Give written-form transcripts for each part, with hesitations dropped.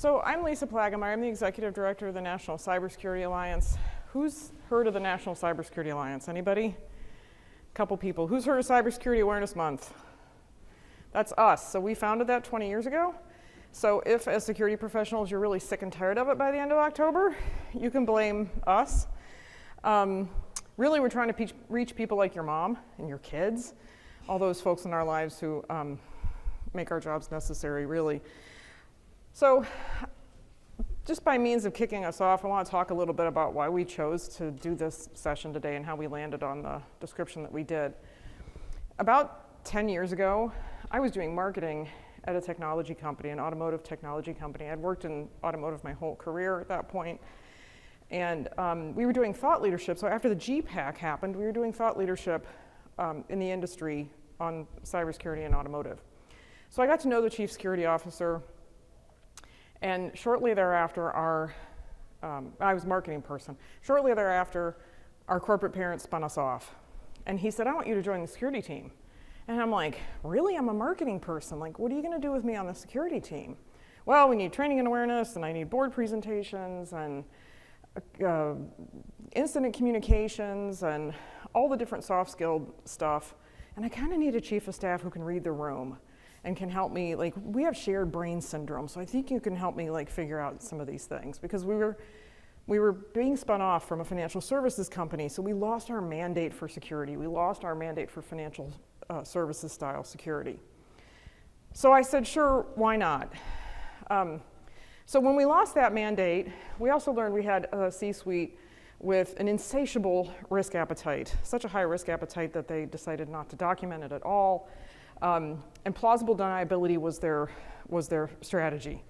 So I'm Lisa Plagemeyer. I'm the Executive Director of the National Cybersecurity Alliance. Who's heard of the National Cybersecurity Alliance? Anybody? A couple people. Who's heard of Cybersecurity Awareness Month? That's us. So we founded that 20 years ago. So if, as security professionals, you're really sick and tired of it by the end of October, you can blame us. Really, we're trying to reach people like your mom and your kids, all those folks in our lives who make our jobs necessary, really. So just by means of kicking us off, I want to talk a little bit about why we chose to do this session today and how we landed on the description that we did. About 10 years ago, I was doing marketing at a technology company, an automotive technology company. I'd worked in automotive my whole career at that point. And we were doing thought leadership. So after the GPAC happened, we were doing thought leadership in the industry on cybersecurity and automotive. So I got to know the chief security officer. And shortly thereafter, I was a marketing person. Shortly thereafter, our corporate parent spun us off. And he said, I want you to join the security team. And I'm like, really? I'm a marketing person. Like, what are you going to do with me on the security team? Well, we need training and awareness, and I need board presentations, and incident communications, and all the different soft skill stuff. And I kind of need a chief of staff who can read the room and can help me, like, we have shared brain syndrome, so I think you can help me, like, figure out some of these things. Because we were being spun off from a financial services company, so we lost our mandate for security. We lost our mandate for financial services style security. So I said, sure, why not? So when we lost that mandate, we also learned we had a C-suite with an insatiable risk appetite, such a high risk appetite that they decided not to document it at all. And plausible deniability was their strategy.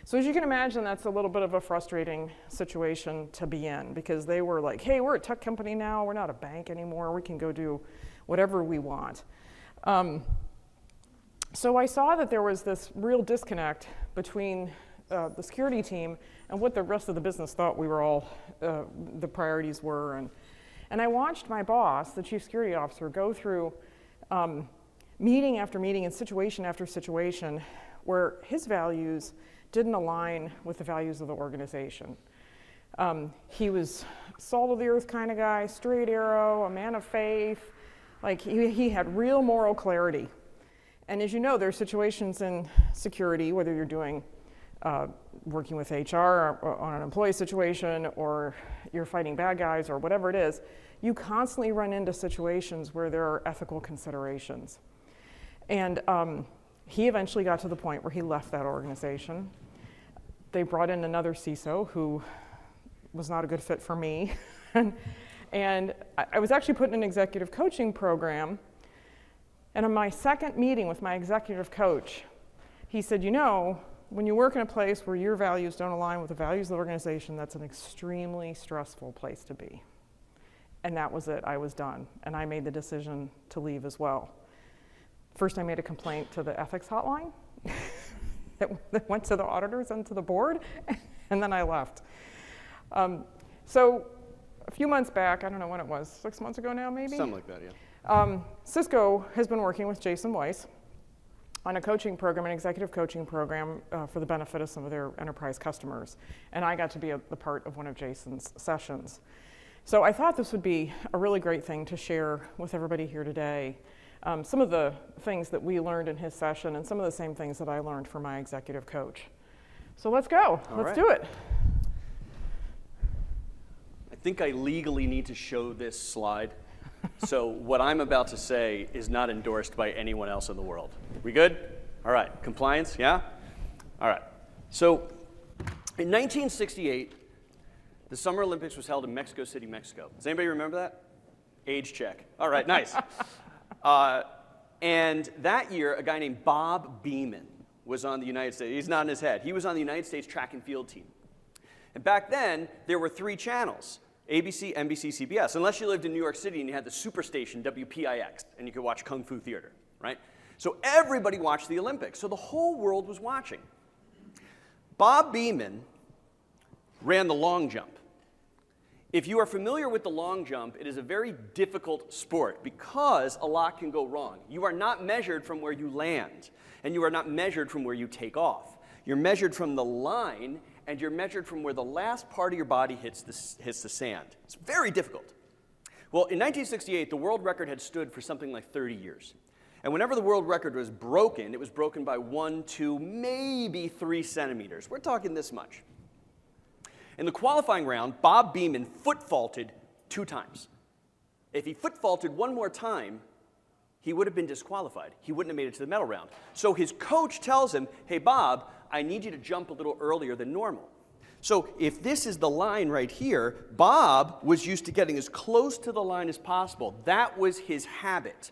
So as you can imagine, that's a little bit of a frustrating situation to be in, because they were like, hey, we're a tech company now, we're not a bank anymore, we can go do whatever we want. So I saw that there was this real disconnect between the security team and what the rest of the business thought we were all, the priorities were. And I watched my boss, the chief security officer, go through meeting after meeting and situation after situation where his values didn't align with the values of the organization. He was salt of the earth kind of guy, straight arrow, a man of faith. Like he had real moral clarity. And as you know, there are situations in security, whether you're doing working with HR or on an employee situation, or you're fighting bad guys or whatever it is, you constantly run into situations where there are ethical considerations. And he eventually got to the point where he left that organization. They brought in another CISO who was not a good fit for me. And I was actually put in an executive coaching program. And on my second meeting with my executive coach, he said, you know, when you work in a place where your values don't align with the values of the organization, that's an extremely stressful place to be. And that was it. I was done. And I made the decision to leave as well. First, I made a complaint to the ethics hotline that went to the auditors and to the board, and then I left. So a few months back, I don't know when it was, 6 months ago now maybe? Something like that, yeah. Cisco has been working with Jason Weiss on a coaching program, an executive coaching program for the benefit of some of their enterprise customers. And I got to be a part of one of Jason's sessions. So I thought this would be a really great thing to share with everybody here today. Some of the things that we learned in his session and some of the same things that I learned from my executive coach. So let's go. Let's do it. I think I legally need to show this slide. So what I'm about to say is not endorsed by anyone else in the world. We good? All right. Compliance? Yeah? All right. So in 1968, the Summer Olympics was held in Mexico City, Mexico. Does anybody remember that? Age check. All right, nice. And that year, a guy named Bob Beamon was on the United States. He's nodding his head. He was on the United States track and field team. And back then, there were 3 channels: ABC, NBC, CBS, unless you lived in New York City and you had the superstation WPIX, and you could watch Kung Fu Theater, right? So everybody watched the Olympics. So the whole world was watching. Bob Beamon ran the long jump. If you are familiar with the long jump, it is a very difficult sport because a lot can go wrong. You are not measured from where you land, and you are not measured from where you take off. you're measured from the line, and you're measured from where the last part of your body hits the sand. It's very difficult. Well, in 1968, the world record had stood for something like 30 years. And whenever the world record was broken, it was broken by 1, 2, maybe 3 centimeters. We're talking this much. In the qualifying round, Bob Beamon foot faulted 2 times. If he foot faulted one more time, he would have been disqualified. He wouldn't have made it to the medal round. So his coach tells him, hey, Bob, I need you to jump a little earlier than normal. So if this is the line right here, Bob was used to getting as close to the line as possible. That was his habit.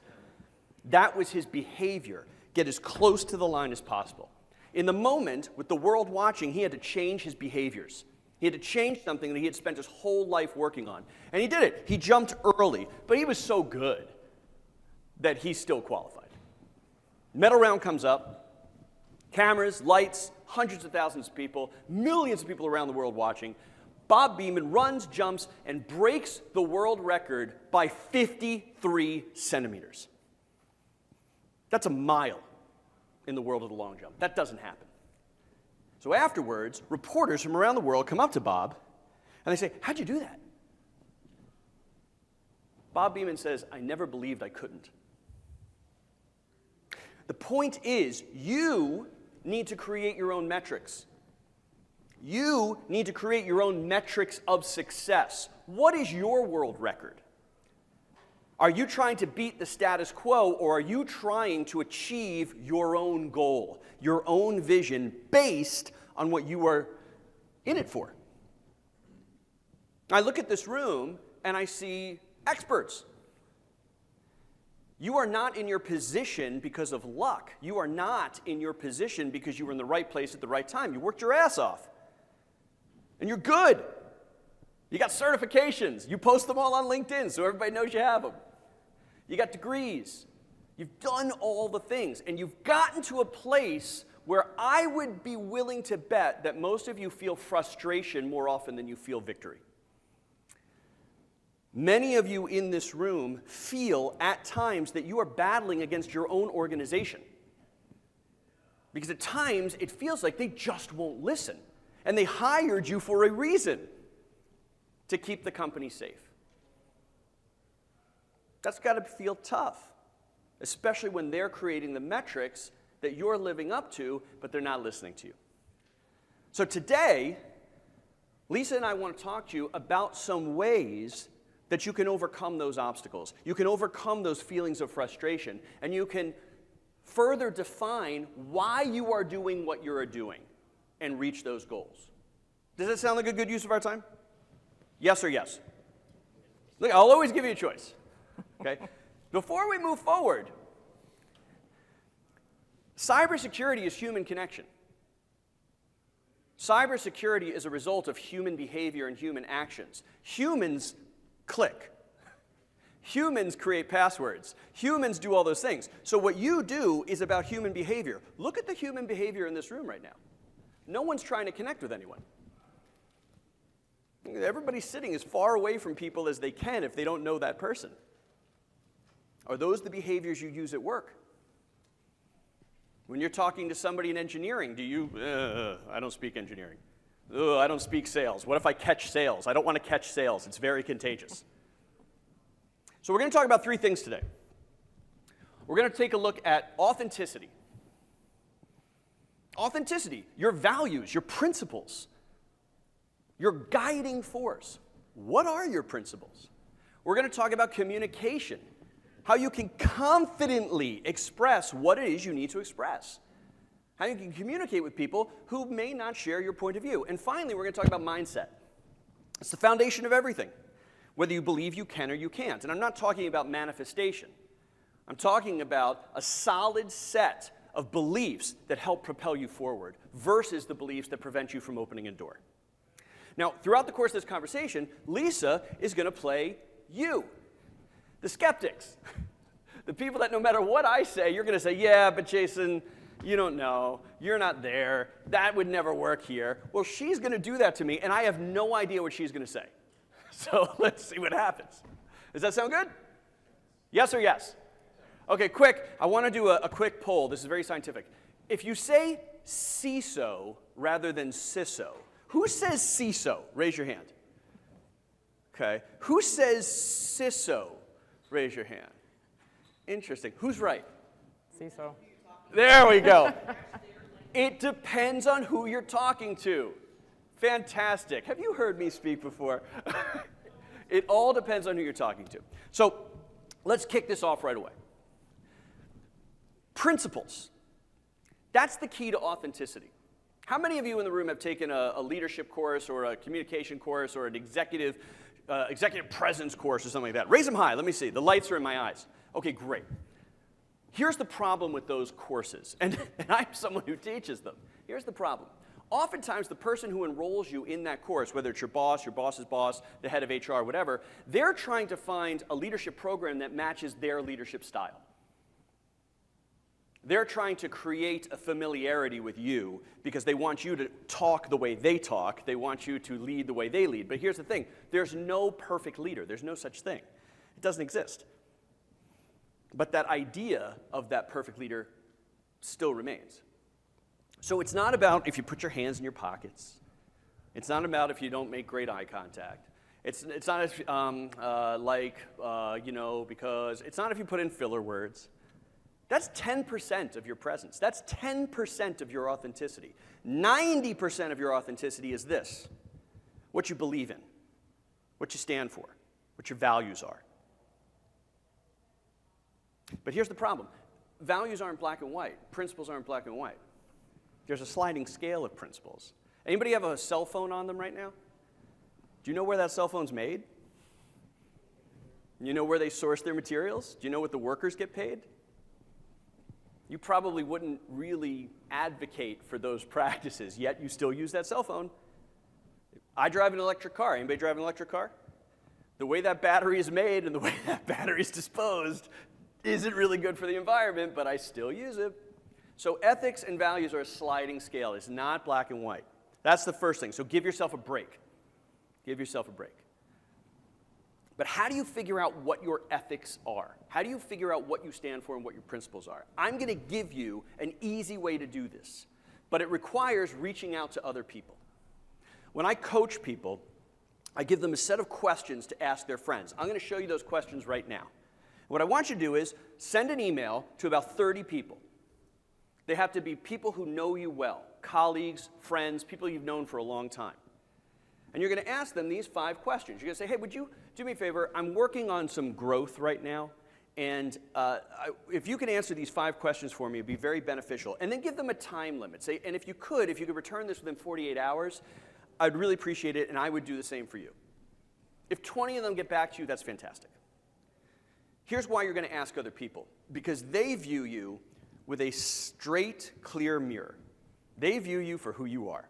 That was his behavior. Get as close to the line as possible. In the moment, with the world watching, he had to change his behaviors. He had to change something that he had spent his whole life working on. And he did it. He jumped early, but he was so good that he still qualified. Medal round comes up. Cameras, lights, hundreds of thousands of people, millions of people around the world watching. Bob Beamon runs, jumps, and breaks the world record by 53 centimeters. That's a mile in the world of the long jump. That doesn't happen. So afterwards, reporters from around the world come up to Bob, and they say, how'd you do that? Bob Beamon says, I never believed I couldn't. The point is, you need to create your own metrics. You need to create your own metrics of success. What is your world record? Are you trying to beat the status quo, or are you trying to achieve your own goal, your own vision, based on what you are in it for? I look at this room, and I see experts. You are not in your position because of luck. You are not in your position because you were in the right place at the right time. You worked your ass off. And you're good. You got certifications. You post them all on LinkedIn so everybody knows you have them. You got degrees. You've done all the things. And you've gotten to a place where I would be willing to bet that most of you feel frustration more often than you feel victory. Many of you in this room feel at times that you are battling against your own organization. Because at times it feels like they just won't listen. And they hired you for a reason, to keep the company safe. That's got to feel tough, especially when they're creating the metrics that you're living up to, but they're not listening to you. So today, Lisa and I want to talk to you about some ways that you can overcome those obstacles. You can overcome those feelings of frustration, and you can further define why you are doing what you're doing and reach those goals. Does that sound like a good use of our time? Yes or yes? Look, I'll always give you a choice. Okay? Before we move forward, cybersecurity is human connection. Cybersecurity is a result of human behavior and human actions. Humans click. Humans create passwords. Humans do all those things. So what you do is about human behavior. Look at the human behavior in this room right now. No one's trying to connect with anyone. Everybody's sitting as far away from people as they can if they don't know that person. Are those the behaviors you use at work? When you're talking to somebody in engineering, do you, I don't speak engineering. I don't speak sales. What if I catch sales? I don't want to catch sales. It's very contagious. So we're going to talk about 3 things today. We're going to take a look at authenticity. Authenticity, your values, your principles, your guiding force. What are your principles? We're going to talk about communication, how you can confidently express what it is you need to express, how you can communicate with people who may not share your point of view. And finally, we're going to talk about mindset. It's the foundation of everything, whether you believe you can or you can't. And I'm not talking about manifestation. I'm talking about a solid set of beliefs that help propel you forward versus the beliefs that prevent you from opening a door. Now, throughout the course of this conversation, Lisa is going to play you, the skeptics, the people that no matter what I say, you're going to say, yeah, but Jason, you don't know, you're not there, that would never work here. Well, she's going to do that to me, and I have no idea what she's going to say. So let's see what happens. Does that sound good? Yes or yes? Okay, quick. I want to do a quick poll. This is very scientific. If you say CISO rather than CISO? Who says CISO? Raise your hand. Okay. Who says CISO? Raise your hand. Interesting. Who's right? CISO. There we go. It depends on who you're talking to. Fantastic. Have you heard me speak before? It all depends on who you're talking to. So let's kick this off right away. Principles. That's the key to authenticity. How many of you in the room have taken a leadership course or a communication course or an executive presence course or something like that? Raise them high. Let me see. The lights are in my eyes. Okay, great. Here's the problem with those courses, and I'm someone who teaches them. Here's the problem. Oftentimes, the person who enrolls you in that course, whether it's your boss's boss, the head of HR, whatever, they're trying to find a leadership program that matches their leadership style. They're trying to create a familiarity with you because they want you to talk the way they talk. They want you to lead the way they lead. But here's the thing. There's no perfect leader. There's no such thing. It doesn't exist. But that idea of that perfect leader still remains. So it's not about if you put your hands in your pockets. It's not about if you don't make great eye contact. It's not because it's not if you put in filler words. That's 10% of your presence. That's 10% of your authenticity. 90% of your authenticity is this: what you believe in, what you stand for, what your values are. But here's the problem. Values aren't black and white. Principles aren't black and white. There's a sliding scale of principles. Anybody have a cell phone on them right now? Do you know where that cell phone's made? You know where they source their materials? Do you know what the workers get paid? You probably wouldn't really advocate for those practices, yet you still use that cell phone. I drive an electric car. Anybody drive an electric car? The way that battery is made and the way that battery is disposed isn't really good for the environment, but I still use it. So ethics and values are a sliding scale. It's not black and white. That's the first thing. So give yourself a break. Give yourself a break. But how do you figure out what your ethics are? How do you figure out what you stand for and what your principles are? I'm going to give you an easy way to do this, but it requires reaching out to other people. When I coach people, I give them a set of questions to ask their friends. I'm going to show you those questions right now. What I want you to do is send an email to about 30 people. They have to be people who know you well, colleagues, friends, people you've known for a long time. And you're going to ask them these 5 questions. You're going to say, hey, would you do me a favor? I'm working on some growth right now, and if you can answer these 5 questions for me, it'd be very beneficial. And then give them a time limit. Say, and if you could return this within 48 hours, I'd really appreciate it, and I would do the same for you. If 20 of them get back to you, that's fantastic. Here's why you're going to ask other people. Because they view you with a straight, clear mirror. They view you for who you are.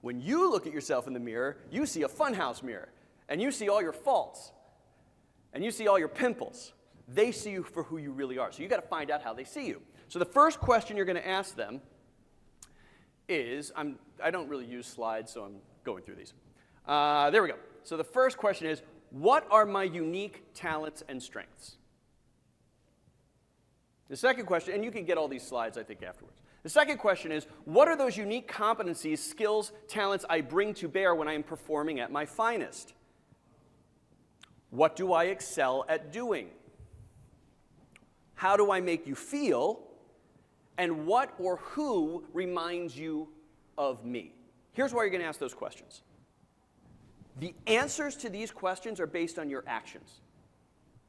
When you look at yourself in the mirror, you see a funhouse mirror, and you see all your faults, and you see all your pimples. They see you for who you really are. So you've got to find out how they see you. So the first question you're going to ask them is, I don't really use slides, so I'm going through these. There we go. So the first question is, what are my unique talents and strengths? The second question, and you can get all these slides, I think, afterwards. The second question is, what are those unique competencies, skills, talents I bring to bear when I am performing at my finest? What do I excel at doing? How do I make you feel? And what or who reminds you of me? Here's why you're going to ask those questions. The answers to these questions are based on your actions.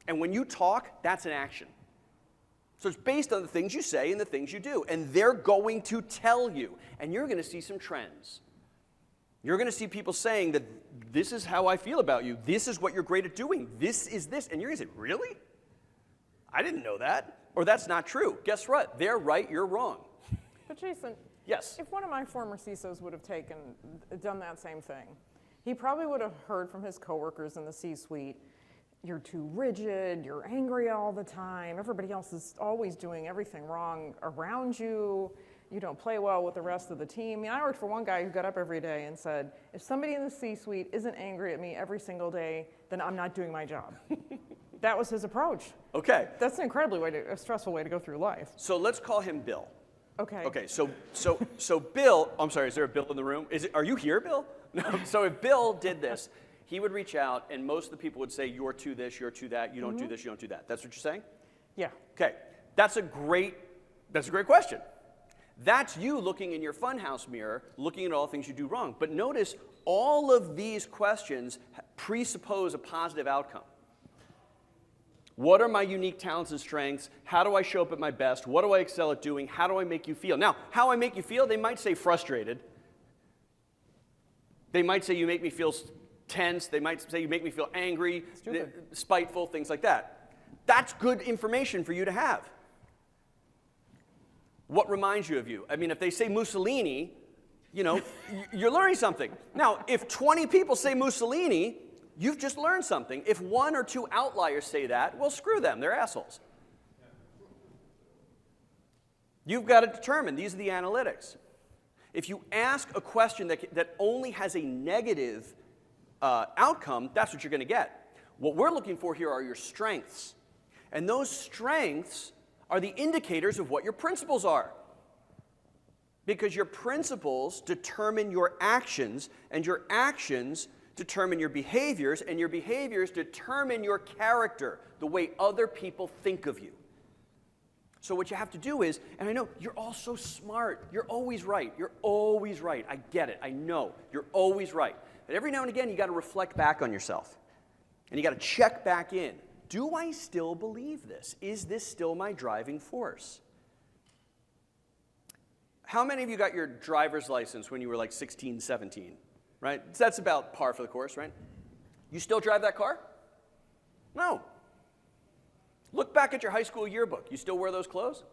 And when you talk, that's an action. So it's based on the things you say and the things you do. And they're going to tell you. And you're going to see some trends. You're going to see people saying that this is how I feel about you. This is what you're great at doing. This is this. And you're going to say, really? I didn't know that. Or that's not true. Guess what? They're right, you're wrong. But Jason, yes. If one of my former CISOs would have done that same thing, he probably would have heard from his coworkers in the C-suite, you're too rigid, you're angry all the time, everybody else is always doing everything wrong around you, you don't play well with the rest of the team. I mean, I worked for one guy who got up every day and said, if somebody in the C-suite isn't angry at me every single day, then I'm not doing my job. That was his approach. Okay. That's an incredibly a stressful way to go through life. So let's call him Bill. Okay. Okay, so Bill, I'm sorry, is there a Bill in the room? Are you here, Bill? No, so if Bill did this, he would reach out and most of the people would say, you're to this, you're to that, you don't do this, you don't do that. That's what you're saying? Yeah. Okay, that's a great question. That's you looking in your funhouse mirror, looking at all the things you do wrong. But notice all of these questions presuppose a positive outcome. What are my unique talents and strengths? How do I show up at my best? What do I excel at doing? How do I make you feel? Now, how I make you feel, they might say frustrated. They might say you make me feel tense. They might say you make me feel angry, spiteful, things like that. That's good information for you to have. What reminds you of you? I mean, if they say Mussolini, you know, you're learning something. Now, if 20 people say Mussolini, you've just learned something. If 1 or 2 outliers say that, well, screw them. They're assholes. You've got to determine. These are the analytics. If you ask a question that only has a negative outcome, that's what you're going to get. What we're looking for here are your strengths. And those strengths are the indicators of what your principles are. Because your principles determine your actions, and your actions determine your behaviors, and your behaviors determine your character, the way other people think of you. So what you have to do is, and I know you're all so smart, you're always right, you're always right, I get it, I know, you're always right. But every now and again, you got to reflect back on yourself. And you got to check back in. Do I still believe this? Is this still my driving force? How many of you got your driver's license when you were like 16, 17? Right? That's about par for the course, right? You still drive that car? No. Look back at your high school yearbook. You still wear those clothes?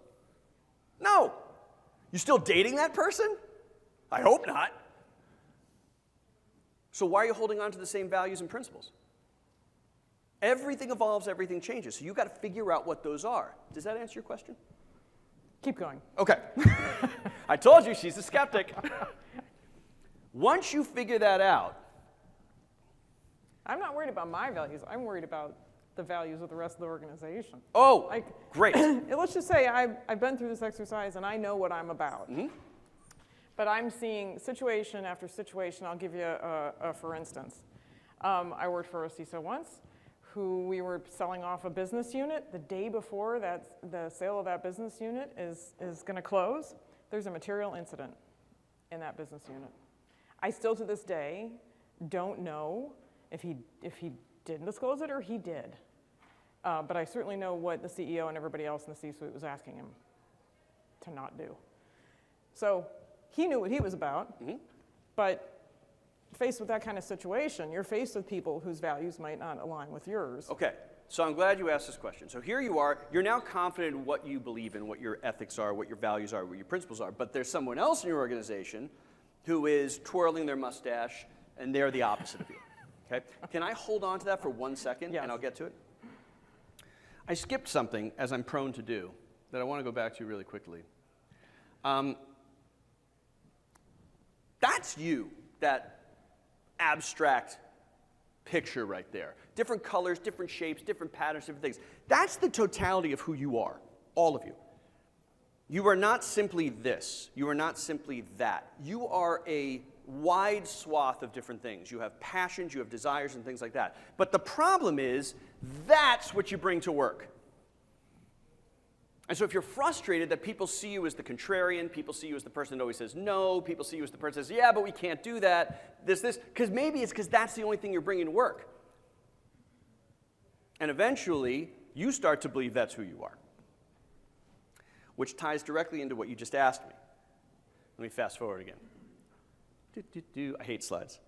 No. You still dating that person? I hope not. So why are you holding on to the same values and principles? Everything evolves, everything changes. So you've got to figure out what those are. Does that answer your question? Keep going. Okay. I told you she's a skeptic. Once you figure that out. I'm not worried about my values. I'm worried about the values of the rest of the organization. Oh, like, great. Let's just say I've been through this exercise and I know what I'm about. Mm-hmm. But I'm seeing situation after situation. I'll give you a for instance. I worked for Ostiso once, who we were selling off a business unit. The day before the sale of that business unit is going to close, there's a material incident in that business unit. I still to this day don't know if he didn't disclose it or he did. But I certainly know what the CEO and everybody else in the C-suite was asking him to not do. So he knew what he was about, mm-hmm. But faced with that kind of situation, you're faced with people whose values might not align with yours. Okay, so I'm glad you asked this question. So here you are, you're now confident in what you believe in, what your ethics are, what your values are, what your principles are, but there's someone else in your organization who is twirling their mustache, and they're the opposite of you. Okay? Can I hold on to that for 1 second, yes. And I'll get to it? I skipped something, as I'm prone to do, that I want to go back to really quickly. That's you, that abstract picture right there. Different colors, different shapes, different patterns, different things. That's the totality of who you are, all of you. You are not simply this. You are not simply that. You are a wide swath of different things. You have passions, you have desires, and things like that. But the problem is, that's what you bring to work. And so if you're frustrated that people see you as the contrarian, people see you as the person that always says no, people see you as the person that says, yeah, but we can't do that, this, because maybe it's because that's the only thing you're bringing to work. And eventually, you start to believe that's who you are, which ties directly into what you just asked me. Let me fast forward again. I hate slides.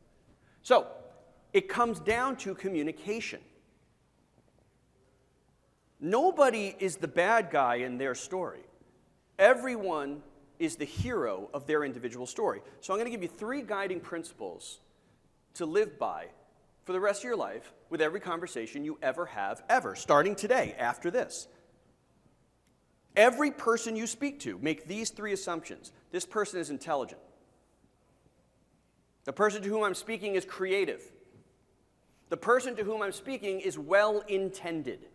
So, it comes down to communication. Nobody is the bad guy in their story. Everyone is the hero of their individual story. So I'm going to give you 3 guiding principles to live by for the rest of your life with every conversation you ever have, ever, starting today, after this. Every person you speak to, make these 3 assumptions. This person is intelligent. The person to whom I'm speaking is creative. The person to whom I'm speaking is well-intended.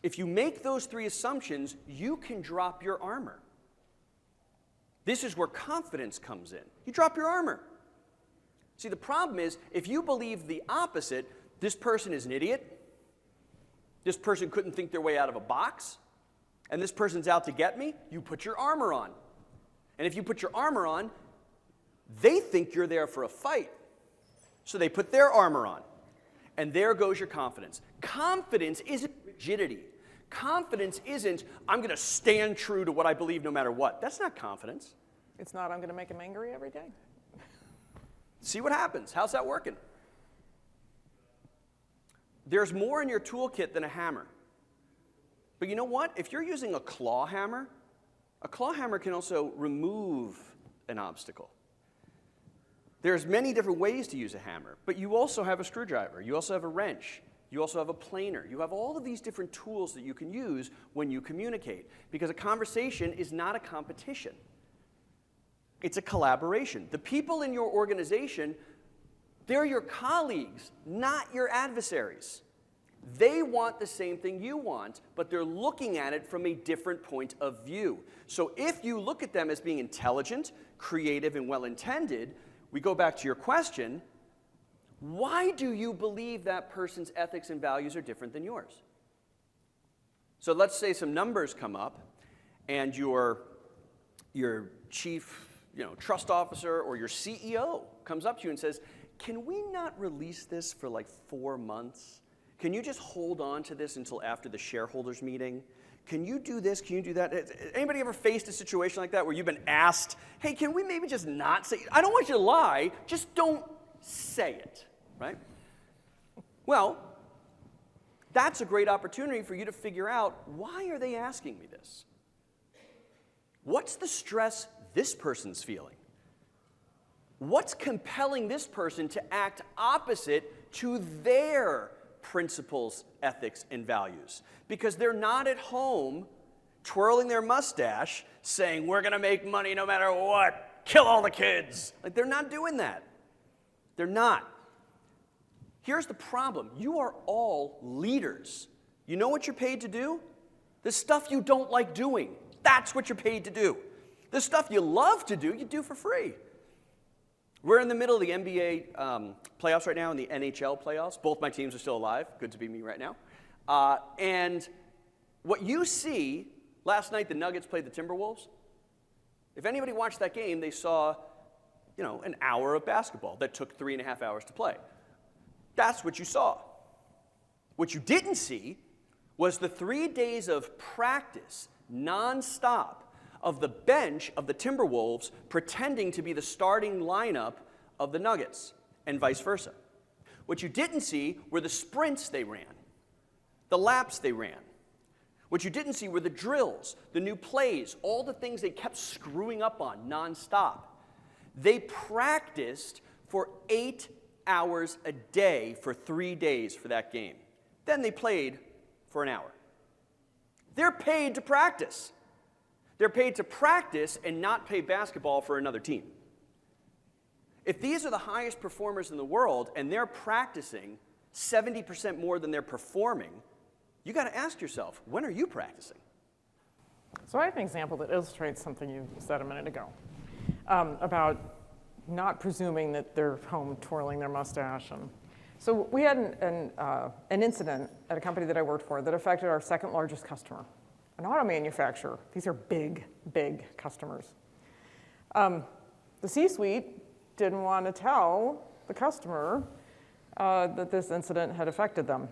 if you make those three assumptions, you can drop your armor. This is where confidence comes in. You drop your armor. See, the problem is, if you believe the opposite, this person is an idiot, this person couldn't think their way out of a box, and this person's out to get me, you put your armor on. And if you put your armor on, they think you're there for a fight. So they put their armor on. And there goes your confidence. Confidence isn't rigidity. Confidence isn't, I'm going to stand true to what I believe no matter what. That's not confidence. It's not, I'm going to make him angry every day. See what happens. How's that working? There's more in your toolkit than a hammer. But you know what? If you're using a claw hammer can also remove an obstacle. There's many different ways to use a hammer, but you also have a screwdriver. You also have a wrench. You also have a planer. You have all of these different tools that you can use when you communicate, because a conversation is not a competition. It's a collaboration. The people in your organization, they're your colleagues, not your adversaries. They want the same thing you want, but they're looking at it from a different point of view. So if you look at them as being intelligent, creative, and well-intended, we go back to your question, why do you believe that person's ethics and values are different than yours? So let's say some numbers come up, and your chief trust officer or your CEO comes up to you and says, can we not release this for like 4 months? Can you just hold on to this until after the shareholders meeting? Can you do this? Can you do that? Anybody ever faced a situation like that where you've been asked, hey, can we maybe just not say, I don't want you to lie, just don't say it, right? Well, that's a great opportunity for you to figure out, why are they asking me this? What's the stress this person's feeling? What's compelling this person to act opposite to their principles, ethics, and values? Because they're not at home twirling their mustache saying, we're going to make money no matter what, kill all the kids. Like, they're not doing that. They're not. Here's the problem. You are all leaders. You know what you're paid to do? The stuff you don't like doing. That's what you're paid to do. The stuff you love to do, you do for free. We're in the middle of the NBA playoffs right now and the NHL playoffs. Both my teams are still alive. Good to be me right now. And what you see, last night the Nuggets played the Timberwolves. If anybody watched that game, they saw, an hour of basketball that took 3.5 hours to play. That's what you saw. What you didn't see was the 3 days of practice, nonstop, of the bench of the Timberwolves pretending to be the starting lineup of the Nuggets, and vice versa. What you didn't see were the sprints they ran, the laps they ran. What you didn't see were the drills, the new plays, all the things they kept screwing up on nonstop. They practiced for 8 hours a day for 3 days for that game. Then they played for an hour. They're paid to practice. They're paid to practice and not play basketball for another team. If these are the highest performers in the world and they're practicing 70% more than they're performing, you got to ask yourself, when are you practicing? So I have an example that illustrates something you said a minute ago about not presuming that they're home twirling their mustache. And so we had an incident at a company that I worked for that affected our second largest customer, an auto manufacturer. These are big, big customers. The C-suite didn't want to tell the customer that this incident had affected them.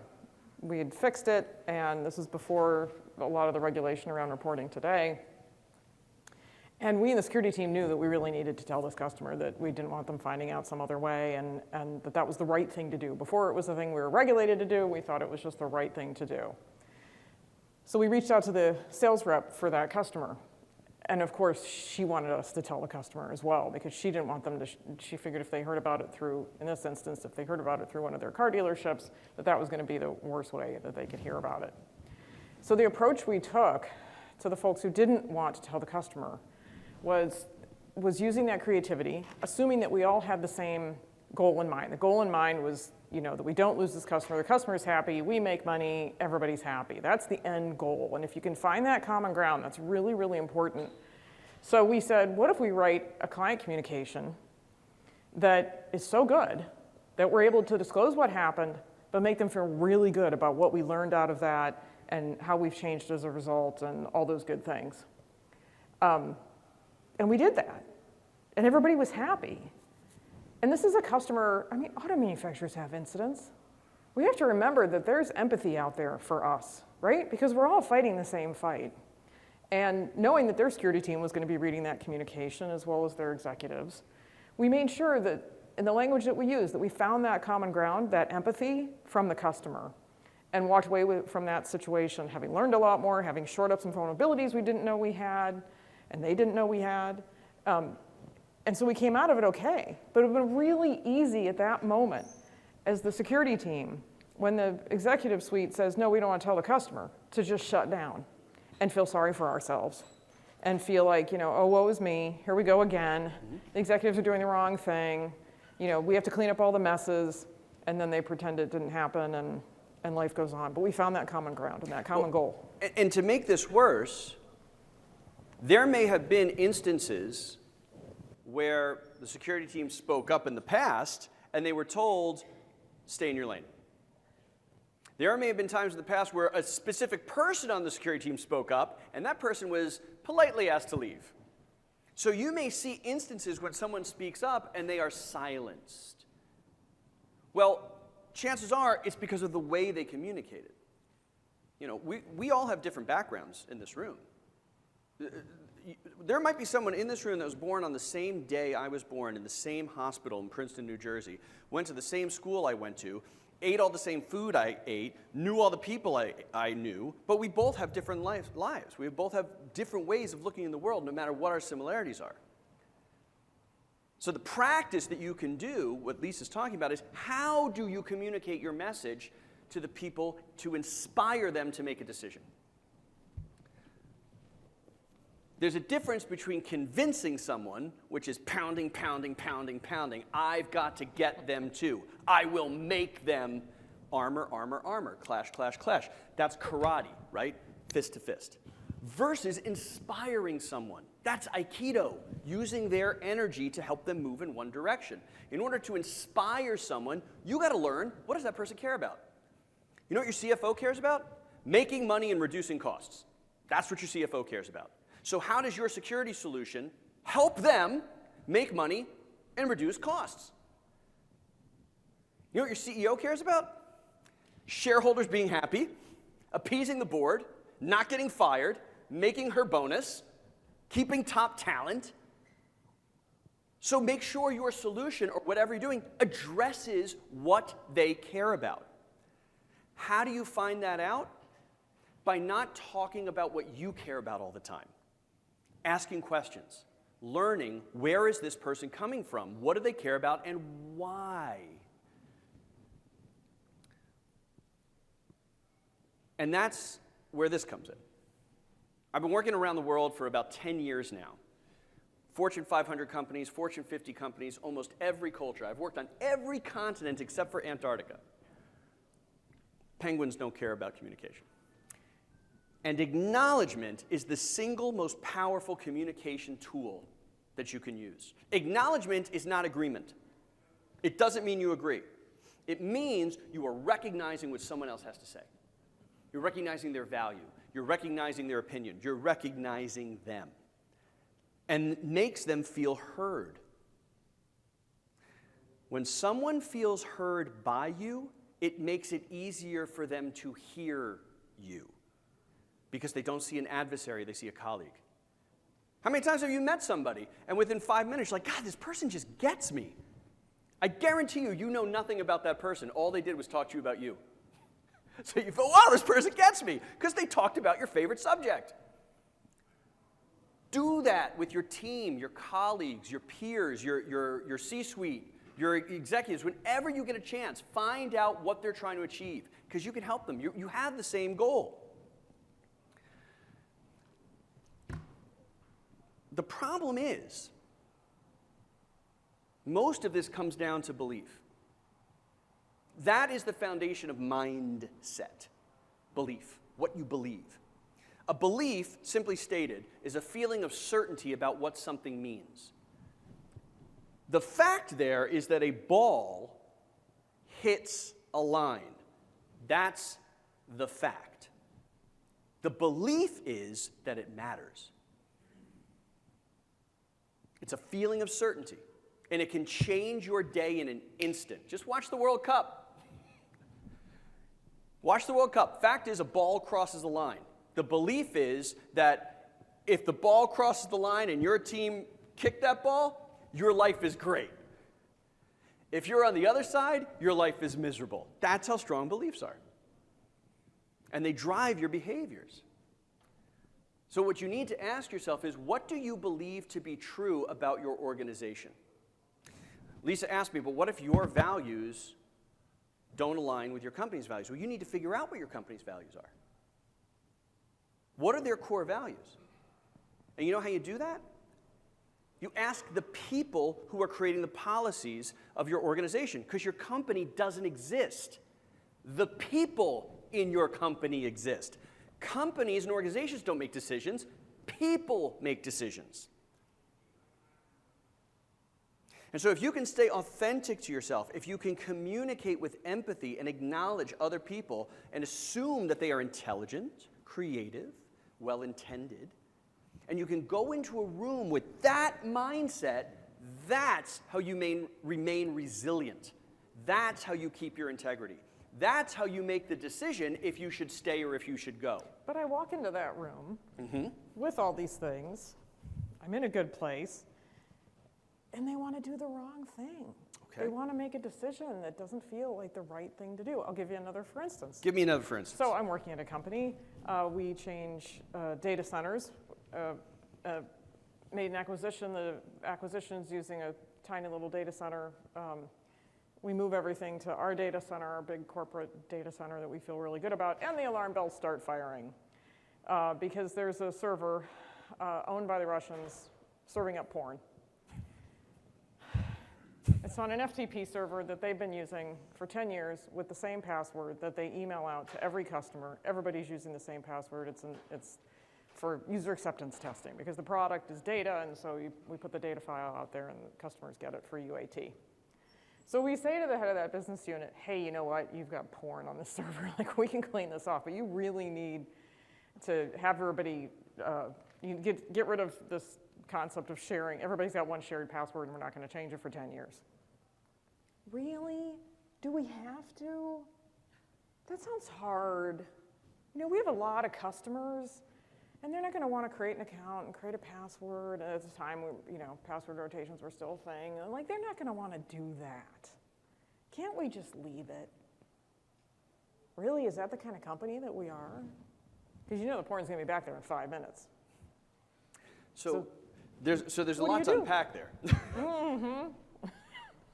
We had fixed it, and this was before a lot of the regulation around reporting today. And we in the security team knew that we really needed to tell this customer that we didn't want them finding out some other way, and that was the right thing to do. Before it was the thing we were regulated to do, we thought it was just the right thing to do. So we reached out to the sales rep for that customer. And of course, she wanted us to tell the customer as well, because she didn't want them to, she figured if they heard about it through, in this instance, if they heard about it through one of their car dealerships, that was going to be the worst way that they could hear about it. So the approach we took to the folks who didn't want to tell the customer was using that creativity, assuming that we all had the same goal in mind. The goal in mind was, that we don't lose this customer, the customer's happy, we make money, everybody's happy. That's the end goal. And if you can find that common ground, that's really, really important. So we said, what if we write a client communication that is so good that we're able to disclose what happened, but make them feel really good about what we learned out of that and how we've changed as a result and all those good things. And we did that. And everybody was happy. And this is a customer, auto manufacturers have incidents. We have to remember that there's empathy out there for us, right? Because we're all fighting the same fight. And knowing that their security team was going to be reading that communication as well as their executives, we made sure that in the language that we used, that we found that common ground, that empathy from the customer, and walked away from that situation having learned a lot more, having shored up some vulnerabilities we didn't know we had, and they didn't know we had. And so we came out of it okay. But it would have been really easy at that moment as the security team, when the executive suite says, no, we don't want to tell the customer, to just shut down and feel sorry for ourselves and feel like, oh, woe is me, here we go again. The executives are doing the wrong thing. We have to clean up all the messes, and then they pretend it didn't happen, and life goes on. But we found that common ground and that common goal. And to make this worse, there may have been instances where the security team spoke up in the past, and they were told, stay in your lane. There may have been times in the past where a specific person on the security team spoke up, and that person was politely asked to leave. So you may see instances when someone speaks up and they are silenced. Well, chances are it's because of the way they communicated. We all have different backgrounds in this room. There might be someone in this room that was born on the same day I was born in the same hospital in Princeton, New Jersey, went to the same school I went to, ate all the same food I ate, knew all the people I knew, but we both have different lives. We both have different ways of looking in the world, no matter what our similarities are. So the practice that you can do, what Lisa's talking about, is how do you communicate your message to the people to inspire them to make a decision? There's a difference between convincing someone, which is pounding, pounding, pounding, pounding. I've got to get them to. I will make them armor, armor, armor, clash, clash, clash. That's karate, right? Fist to fist. Versus inspiring someone. That's Aikido, using their energy to help them move in one direction. In order to inspire someone, you got to learn, what does that person care about? You know what your CFO cares about? Making money and reducing costs. That's what your CFO cares about. So how does your security solution help them make money and reduce costs? You know what your CEO cares about? Shareholders being happy, appeasing the board, not getting fired, making her bonus, keeping top talent. So make sure your solution, or whatever you're doing, addresses what they care about. How do you find that out? By not talking about what you care about all the time. Asking questions, learning, where is this person coming from? What do they care about and why? And that's where this comes in. I've been working around the world for about 10 years now. Fortune 500 companies, Fortune 50 companies, almost every culture. I've worked on every continent except for Antarctica. Penguins don't care about communication. And acknowledgement is the single most powerful communication tool that you can use. Acknowledgement is not agreement. It doesn't mean you agree. It means you are recognizing what someone else has to say. You're recognizing their value. You're recognizing their opinion. You're recognizing them. And makes them feel heard. When someone feels heard by you, it makes it easier for them to hear you. Because they don't see an adversary, they see a colleague. How many times have you met somebody and within 5 minutes you're like, God, this person just gets me. I guarantee you know nothing about that person. All they did was talk to you about you. So you feel, wow, this person gets me, because they talked about your favorite subject. Do that with your team, your colleagues, your peers, your C-suite, your executives. Whenever you get a chance, find out what they're trying to achieve, because you can help them. You have the same goal. The problem is, Most of this comes down to belief. That is the foundation of mindset. Belief, what you believe. A belief, simply stated, is a feeling of certainty about what something means. The fact there is that a ball hits a line. That's the fact. The belief is that it matters. It's a feeling of certainty, and it can change your day in an instant. Just watch the World Cup. Watch the World Cup. Fact is, a ball crosses the line. The belief is that if the ball crosses the line and your team kicked that ball, your life is great. If you're on the other side, your life is miserable. That's how strong beliefs are. And they drive your behaviors. So what you need to ask yourself is, what do you believe to be true about your organization? Lisa asked me, but what if your values don't align with your company's values? Well, you need to figure out what your company's values are. What are their core values? And you know how you do that? You ask the people who are creating the policies of your organization, because your company doesn't exist. The people in your company exist. Companies and organizations don't make decisions. People make decisions. And so if you can stay authentic to yourself, if you can communicate with empathy and acknowledge other people and assume that they are intelligent, creative, well-intended, and you can go into a room with that mindset, that's how you remain resilient. That's how you keep your integrity. That's how you make the decision if you should stay or if you should go. But I walk into that room with all these things. I'm in a good place. And they want to do the wrong thing. Okay. They want to make a decision that doesn't feel like the right thing to do. I'll give you another for instance. Give me another for instance. So I'm working at a company. We change data centers. Made an acquisition. The acquisition's using a tiny little data center. We move everything to our data center, our big corporate data center that we feel really good about, and the alarm bells start firing because there's a server owned by the Russians serving up porn. It's on an FTP server that they've been using for 10 years with the same password that they email out to every customer. Everybody's using the same password. It's for user acceptance testing because the product is data, and so we put the data file out there and the customers get it for UAT. So we say to the head of that business unit, hey, you know what, you've got porn on this server. Like, we can clean this off, but you really need to have everybody, get rid of this concept of sharing. Everybody's got one shared password and we're not going to change it for 10 years. Really? Do we have to? That sounds hard. You know, we have a lot of customers and they're not going to want to create an account and create a password. And at the time, password rotations were still a thing. And like, they're not going to want to do that. Can't we just leave it? Really, is that the kind of company that we are? Because the porn's going to be back there in 5 minutes. So there's a lot to unpack there.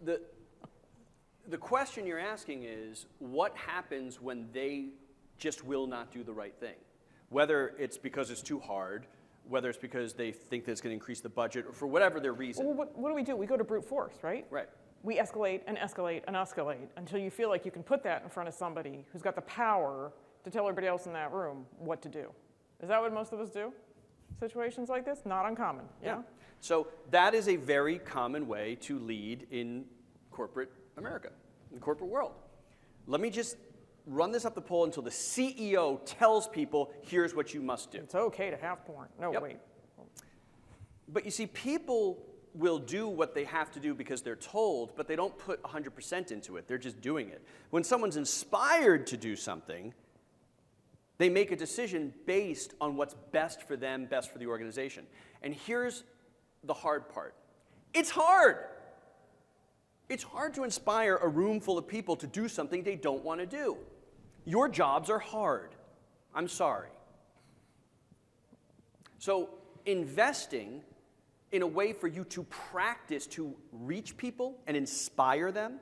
The question you're asking is, what happens when they just will not do the right thing? Whether it's because it's too hard, whether it's because they think that it's going to increase the budget, or for whatever their reason. Well, what do? We go to brute force, right? Right. We escalate and escalate and escalate until you feel like you can put that in front of somebody who's got the power to tell everybody else in that room what to do. Is that what most of us do? Situations like this? Not uncommon. Yeah. So that is a very common way to lead in corporate America, in the corporate world. Let me just run this up the poll until the CEO tells people, here's what you must do. It's okay to have porn. No, wait. But you see, people will do what they have to do because they're told, but they don't put 100% into it. They're just doing it. When someone's inspired to do something, they make a decision based on what's best for them, best for the organization. And here's the hard part. It's hard. It's hard to inspire a room full of people to do something they don't want to do. Your jobs are hard. I'm sorry. So investing in a way for you to practice to reach people and inspire them.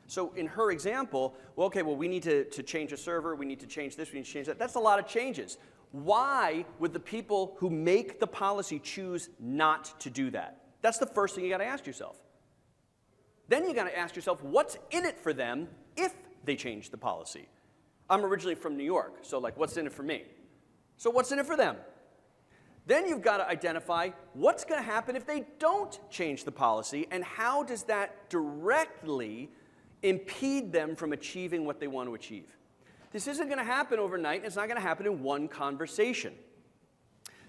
So in her example, we need to change a server, we need to change this, we need to change that. That's a lot of changes. Why would the people who make the policy choose not to do that? That's the first thing you got to ask yourself. Then you got to ask yourself, what's in it for them if they change the policy? I'm originally from New York, so like, what's in it for me? So what's in it for them? Then you've got to identify what's going to happen if they don't change the policy, and how does that directly impede them from achieving what they want to achieve. This isn't going to happen overnight, and it's not going to happen in one conversation.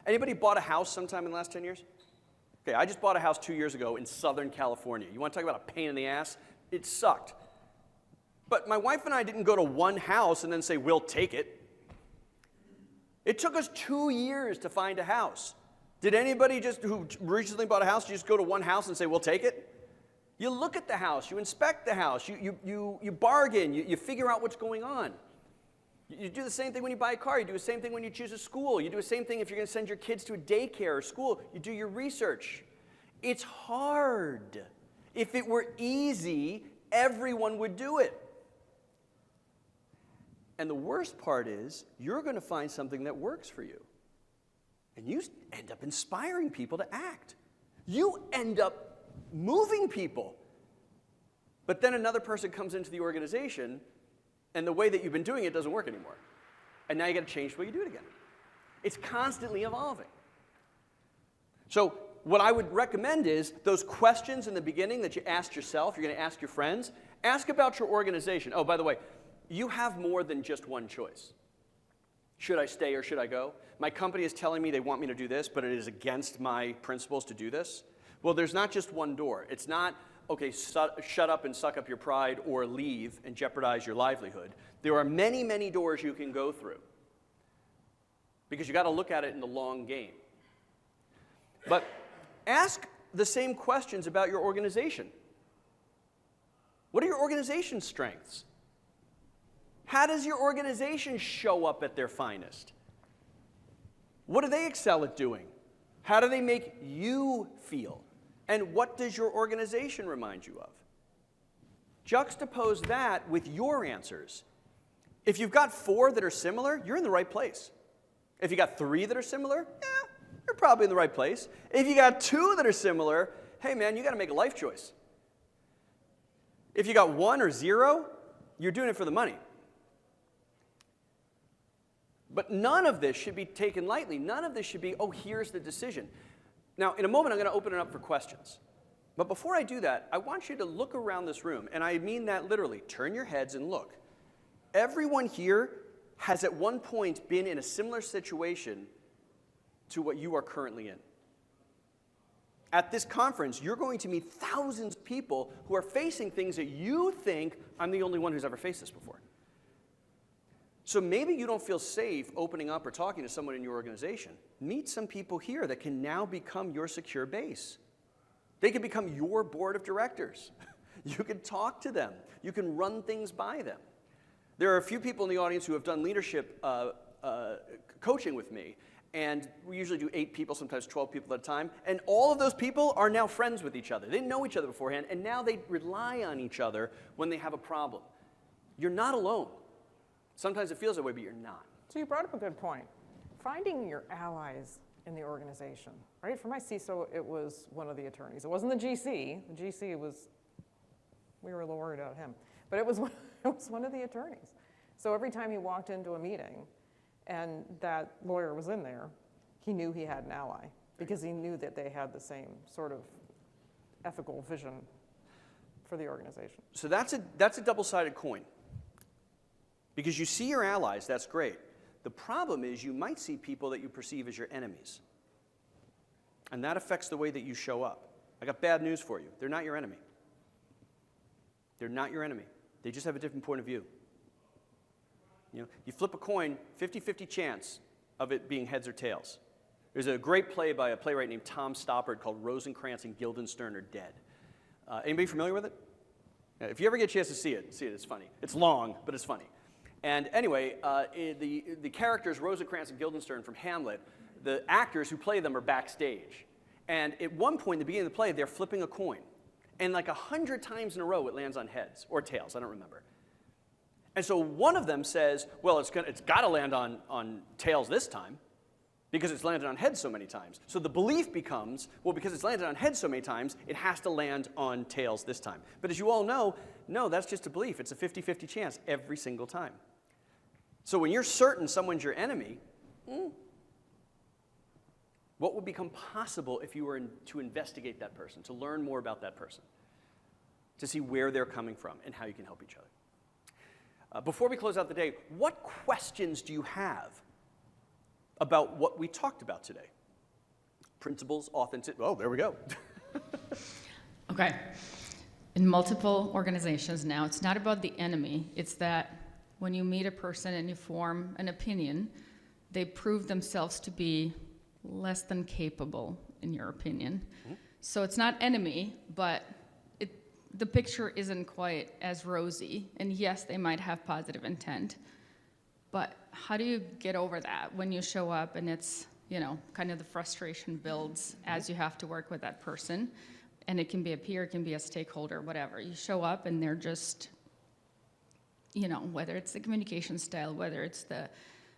Anybody bought a house sometime in the last 10 years? Okay, I just bought a house 2 years ago in Southern California. You want to talk about a pain in the ass? It sucked. But my wife and I didn't go to one house and then say, we'll take it. It took us 2 years to find a house. Did anybody who recently bought a house just go to one house and say, we'll take it? You look at the house, you inspect the house, you bargain, you figure out what's going on. You do the same thing when you buy a car, you do the same thing when you choose a school, you do the same thing if you're going to send your kids to a daycare or school, you do your research. It's hard. If it were easy, everyone would do it. And the worst part is, you're going to find something that works for you. And you end up inspiring people to act. You end up moving people. But then another person comes into the organization, and the way that you've been doing it doesn't work anymore. And now you got to change the way you do it again. It's constantly evolving. So what I would recommend is those questions in the beginning that you asked yourself, you're going to ask your friends, ask about your organization. Oh, by the way, you have more than just one choice. Should I stay or should I go? My company is telling me they want me to do this, but it is against my principles to do this. Well, there's not just one door. It's not, okay, shut up and suck up your pride or leave and jeopardize your livelihood. There are many, many doors you can go through because you got to look at it in the long game. But ask the same questions about your organization. What are your organization's strengths? How does your organization show up at their finest? What do they excel at doing? How do they make you feel? And what does your organization remind you of? Juxtapose that with your answers. If you've got 4 that are similar, you're in the right place. If you got 3 that are similar, you're probably in the right place. If you got 2 that are similar, hey man, you got to make a life choice. If you got 1 or 0, you're doing it for the money. But none of this should be taken lightly. None of this should be, oh, here's the decision. Now, in a moment, I'm going to open it up for questions. But before I do that, I want you to look around this room, and I mean that literally. Turn your heads and look. Everyone here has at one point been in a similar situation to what you are currently in. At this conference, you're going to meet thousands of people who are facing things that you think, I'm the only one who's ever faced this before. So maybe you don't feel safe opening up or talking to someone in your organization. Meet some people here that can now become your secure base. They can become your board of directors. You can talk to them. You can run things by them. There are a few people in the audience who have done leadership coaching with me, and we usually do 8 people, sometimes 12 people at a time, and all of those people are now friends with each other. They didn't know each other beforehand, and now they rely on each other when they have a problem. You're not alone. Sometimes it feels that way, but you're not. So you brought up a good point. Finding your allies in the organization, right? For my CISO, it was one of the attorneys. It wasn't the GC. The GC was, we were a little worried about him. But it was one of the attorneys. So every time he walked into a meeting and that lawyer was in there, he knew he had an ally because he knew that they had the same sort of ethical vision for the organization. So that's a double-sided coin. Because you see your allies, that's great. The problem is you might see people that you perceive as your enemies. And that affects the way that you show up. I got bad news for you. They're not your enemy. They're not your enemy. They just have a different point of view. You know, you flip a coin, 50-50 chance of it being heads or tails. There's a great play by a playwright named Tom Stoppard called Rosencrantz and Guildenstern Are Dead. Anybody familiar with it? If you ever get a chance to see it. It's funny. It's long, but it's funny. And anyway, the characters, Rosencrantz and Guildenstern from Hamlet, the actors who play them are backstage. And at one point, in the beginning of the play, they're flipping a coin. And like 100 times in a row, it lands on heads or tails. I don't remember. And so one of them says, well, it's got to land on tails this time because it's landed on heads so many times. So the belief becomes, well, because it's landed on heads so many times, it has to land on tails this time. But as you all know, no, that's just a belief. It's a 50-50 chance every single time. So when you're certain someone's your enemy, what would become possible if you were to investigate that person, to learn more about that person, to see where they're coming from and how you can help each other? Before we close out the day, what questions do you have about what we talked about today? Principles, authenticity. Oh, there we go. Okay. In multiple organizations now, it's not about the enemy. It's that when you meet a person and you form an opinion, they prove themselves to be less than capable, in your opinion. Mm-hmm. So it's not enemy, but the picture isn't quite as rosy. And yes, they might have positive intent. But how do you get over that when you show up and it's, kind of the frustration builds as you have to work with that person? And it can be a peer, it can be a stakeholder, whatever. You show up and they're just, whether it's the communication style, whether it's the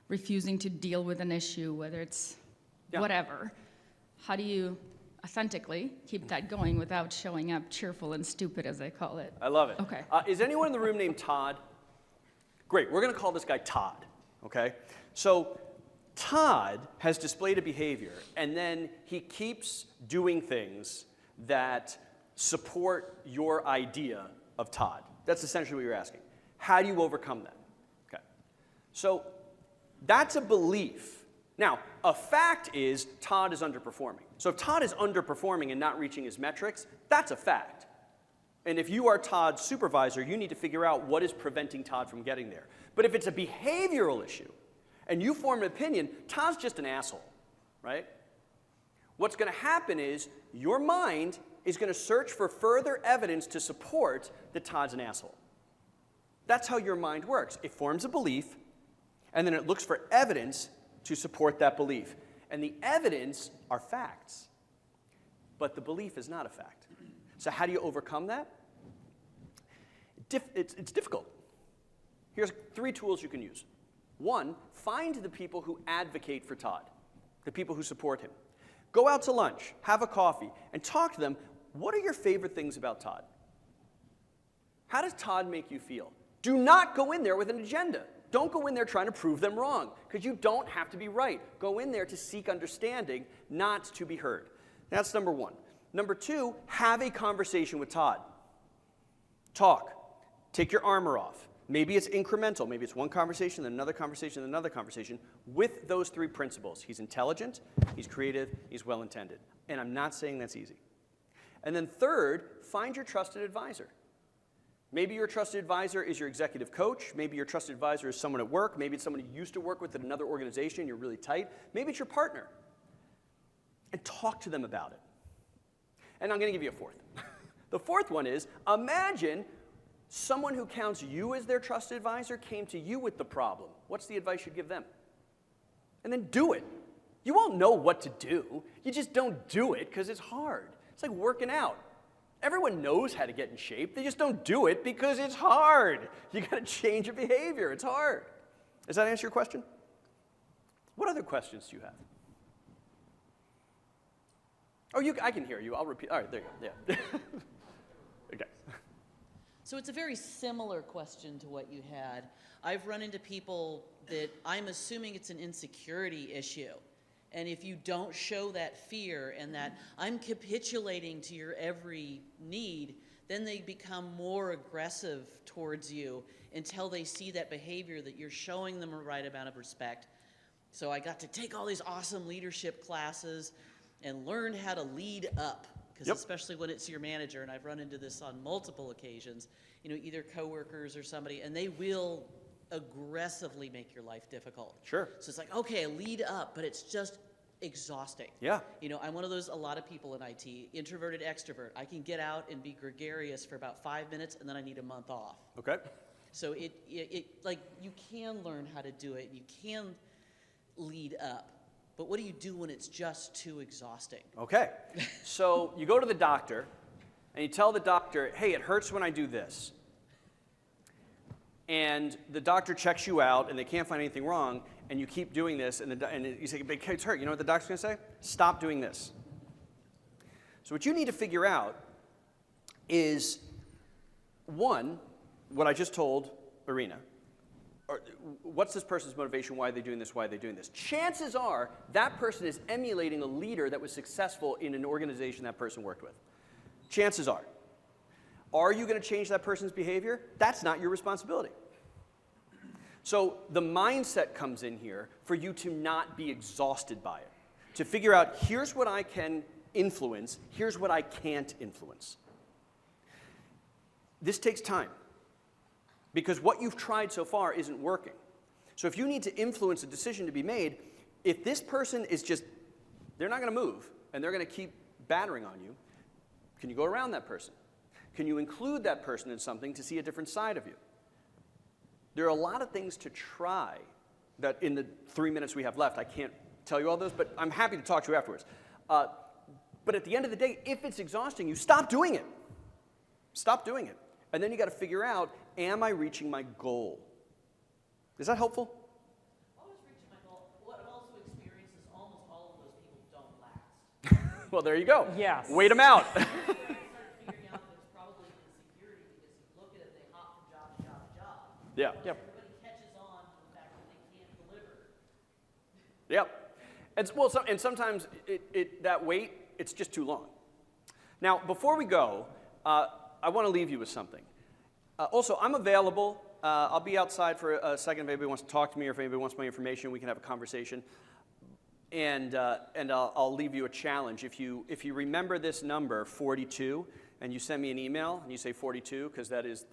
refusing to deal with an issue, whether it's whatever. How do you authentically keep that going without showing up cheerful and stupid, as I call it? I love it. Okay. Is anyone in the room named Todd? Great, we're going to call this guy Todd, okay? So Todd has displayed a behavior, and then he keeps doing things that support your idea of Todd. That's essentially what you're asking. How do you overcome that? Okay. So that's a belief. Now, a fact is Todd is underperforming. So if Todd is underperforming and not reaching his metrics, that's a fact. And if you are Todd's supervisor, you need to figure out what is preventing Todd from getting there. But if it's a behavioral issue, and you form an opinion, Todd's just an asshole, right? What's going to happen is your mind is going to search for further evidence to support that Todd's an asshole. That's how your mind works. It forms a belief, and then it looks for evidence to support that belief. And the evidence are facts, but the belief is not a fact. So how do you overcome that? It's difficult. Here's 3 tools you can use. 1, find the people who advocate for Todd, the people who support him. Go out to lunch, have a coffee, and talk to them. What are your favorite things about Todd? How does Todd make you feel? Do not go in there with an agenda. Don't go in there trying to prove them wrong, because you don't have to be right. Go in there to seek understanding, not to be heard. That's number 1. Number 2, have a conversation with Todd. Talk. Take your armor off. Maybe it's incremental. Maybe it's one conversation, then another conversation, then another conversation with those 3 principles. He's intelligent, he's creative, he's well-intended. And I'm not saying that's easy. And then 3rd, find your trusted advisor. Maybe your trusted advisor is your executive coach. Maybe your trusted advisor is someone at work. Maybe it's someone you used to work with at another organization. You're really tight. Maybe it's your partner. And talk to them about it. And I'm going to give you a 4th. The 4th one is, imagine someone who counts you as their trusted advisor came to you with the problem. What's the advice you'd give them? And then do it. You all know what to do. You just don't do it because it's hard. It's like working out. Everyone knows how to get in shape. They just don't do it because it's hard. You got to change your behavior. It's hard. Does that answer your question? What other questions do you have? Oh, I can hear you. I'll repeat. All right, there you go. Yeah. Okay. So it's a very similar question to what you had. I've run into people that I'm assuming it's an insecurity issue. And if you don't show that fear and that I'm capitulating to your every need, then they become more aggressive towards you until they see that behavior that you're showing them a right amount of respect. So I got to take all these awesome leadership classes and learn how to lead up. Because especially when it's your manager, and I've run into this on multiple occasions, either coworkers or somebody, and they will aggressively make your life difficult. Sure. So it's like, okay, lead up, but it's just exhausting. Yeah. I'm one of those, a lot of people in IT, introverted, extrovert. I can get out and be gregarious for about 5 minutes, and then I need a month off. Okay. So like, you can learn how to do it. You can lead up. But what do you do when it's just too exhausting? Okay. So you go to the doctor, and you tell the doctor, hey, it hurts when I do this. And the doctor checks you out, and they can't find anything wrong, and you keep doing this, and you say, "But it's hurt." You know what the doctor's going to say? Stop doing this. So what you need to figure out is, one, what I just told Irina. Or what's this person's motivation? Why are they doing this? Why are they doing this? Chances are that person is emulating a leader that was successful in an organization that person worked with. Chances are. Are you going to change that person's behavior? That's not your responsibility. So the mindset comes in here for you to not be exhausted by it. To figure out, here's what I can influence, here's what I can't influence. This takes time, because what you've tried so far isn't working. So if you need to influence a decision to be made, if this person is just, they're not going to move, and they're going to keep battering on you, can you go around that person? Can you include that person in something to see a different side of you? There are a lot of things to try that in the 3 minutes we have left, I can't tell you all those, but I'm happy to talk to you afterwards. But at the end of the day, if it's exhausting you, stop doing it. Stop doing it. And then you got to figure out, am I reaching my goal? Is that helpful? Always reaching my goal. What I've also experienced is almost all of those people don't last. Well, there you go. Yes. Wait them out. I started figuring out that it's probably insecurity because you look at it, they hop from job to job to job. Yeah. Yep. Everybody catches on to the fact that they can't deliver. Yep. And sometimes that wait, it's just too long. Now, before we go, I want to leave you with something. Also, I'm available. I'll be outside for a second if anybody wants to talk to me or if anybody wants my information, we can have a conversation. And I'll leave you a challenge. If you remember this number, 42, and you send me an email and you say 42, because that is,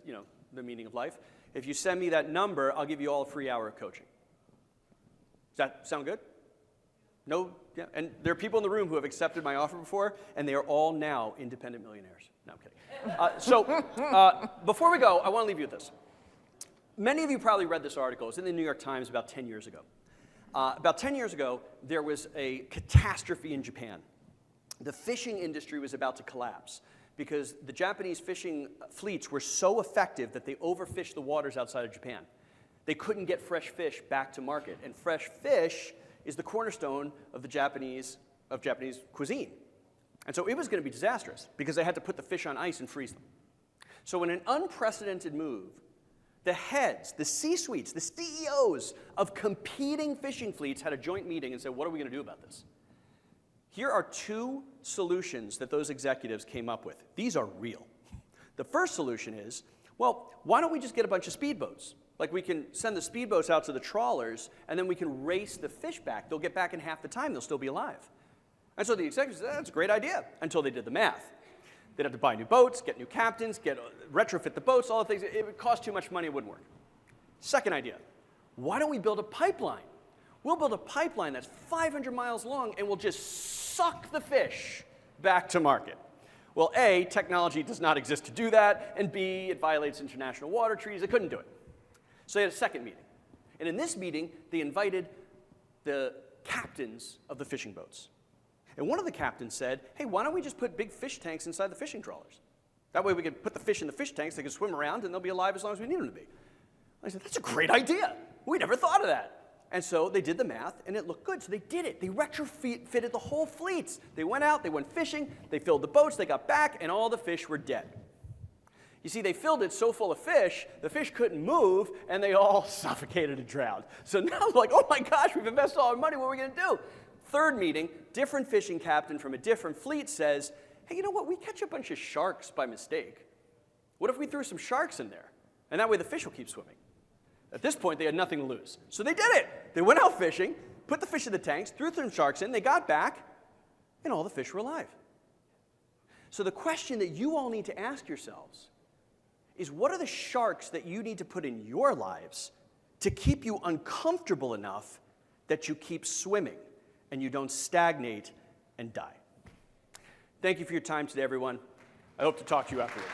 the meaning of life. If you send me that number, I'll give you all a free hour of coaching. Does that sound good? No? Yeah. And there are people in the room who have accepted my offer before, and they are all now independent millionaires. No, I'm kidding. Before we go, I want to leave you with this. Many of you probably read this article. It was in the New York Times about 10 years ago. About 10 years ago, there was a catastrophe in Japan. The fishing industry was about to collapse because the Japanese fishing fleets were so effective that they overfished the waters outside of Japan. They couldn't get fresh fish back to market, and fresh fish is the cornerstone of Japanese cuisine. And so it was going to be disastrous because they had to put the fish on ice and freeze them. So in an unprecedented move, the heads, the C-suites, the CEOs of competing fishing fleets had a joint meeting and said, what are we going to do about this? Here are two solutions that those executives came up with. These are real. The first solution is, well, why don't we just get a bunch of speedboats? Like we can send the speedboats out to the trawlers, and then we can race the fish back. They'll get back in half the time. They'll still be alive. And so the executives said, that's a great idea, until they did the math. They'd have to buy new boats, get new captains, retrofit the boats, all the things. It would cost too much money, it wouldn't work. Second idea, why don't we build a pipeline? We'll build a pipeline that's 500 miles long, and we'll just suck the fish back to market. Well, A, technology does not exist to do that, and B, it violates international water treaties. They couldn't do it. So they had a second meeting. And in this meeting, they invited the captains of the fishing boats. And one of the captains said, hey, why don't we just put big fish tanks inside the fishing trawlers? That way we could put the fish in the fish tanks, they could swim around, and they'll be alive as long as we need them to be. I said, that's a great idea. We never thought of that. And so they did the math, and it looked good. So they did it. They retrofitted the whole fleets. They went out, they went fishing, they filled the boats, they got back, and all the fish were dead. You see, they filled it so full of fish, the fish couldn't move, and they all suffocated and drowned. So now they're like, oh my gosh, we've invested all our money, what are we going to do? Third meeting, different fishing captain from a different fleet says, hey, you know what, we catch a bunch of sharks by mistake. What if we threw some sharks in there? And that way the fish will keep swimming. At this point, they had nothing to lose. So they did it. They went out fishing, put the fish in the tanks, threw some sharks in, they got back, and all the fish were alive. So the question that you all need to ask yourselves is, what are the sharks that you need to put in your lives to keep you uncomfortable enough that you keep swimming and you don't stagnate and die? Thank you for your time today, everyone. I hope to talk to you afterwards.